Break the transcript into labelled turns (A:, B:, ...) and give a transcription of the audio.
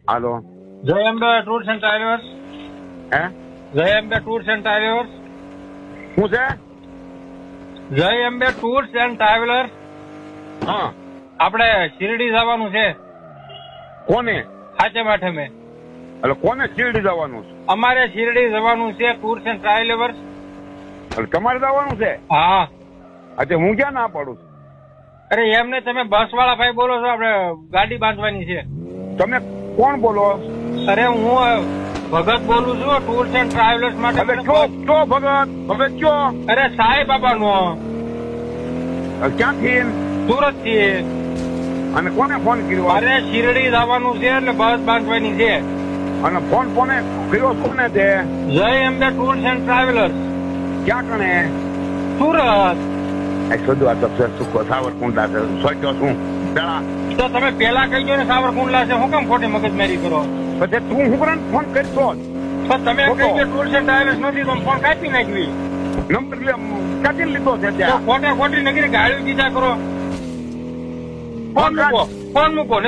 A: હાલો.
B: જય Ambe tours and travellers.
A: હે
B: જય અંબે ટૂર્સ એન્ડ ટ્રાવેલર્સ.
A: શું છે?
B: જય અંબે ટૂર્સ એન્ડ ટ્રાવેલર્સ.
A: હા.
B: આપણે શિરડી જવાનું છે
A: કોને?
B: સાચે આઠમે.
A: એટલે કોને શિરડી જવાનું છે?
B: અમારે શિરડી જવાનું છે ટૂર્સ એન્ડ ટ્રાવેલર્સ.
A: એટલે તમારે જવાનું છે?
B: હા.
A: આજે હું ક્યાં ના પાડું છું?
B: અરે એમને તમે બસ વાળા ભાઈ બોલો છો? આપણે ગાડી બાંધવાની છે.
A: તમે કોણ બોલો?
B: અરે હું ભગત બોલું છું ટૂર્સ એન્ડ ટ્રાવેલર્સ માટે.
A: એટલે કયો ભગત? ભગત કયો?
B: અરે સાંઈ બાબા નો.
A: ક્યાંથી?
B: સુરત થી.
A: અને કોને ફોન કર્યો?
B: અરે શિરડી જવાનું છે એટલે બસ બાંધવાની છે.
A: અને ફોન કોને કર્યો? કોને તે?
B: જય અંબે ટૂર્સ એન્ડ ટ્રાવેલર્સ.
A: ક્યાં કણે?
B: સુરત.
A: શોધવા તો સુખો સાવરકુંડલા છે. સોચ્યો શું પેલા?
B: તો તમે પેલા કહી દો ને સાવરકુંડલા છે. હું કેમ ખોટી મગજમારી કરો?
A: પછી તું હું કરે ફોન કરશો?
B: તો તમે કહી દો ટૂર્સ એન્ડ ટ્રાવેલર્સ નથી તો ફોન કાપી નાખવી.
A: નંબર કાઢી લીધો છે
B: તો
A: ત્યાં.
B: ખોટે ખોટી નગરી ગાળ્યું દીધા કરો. ફોન મૂકો.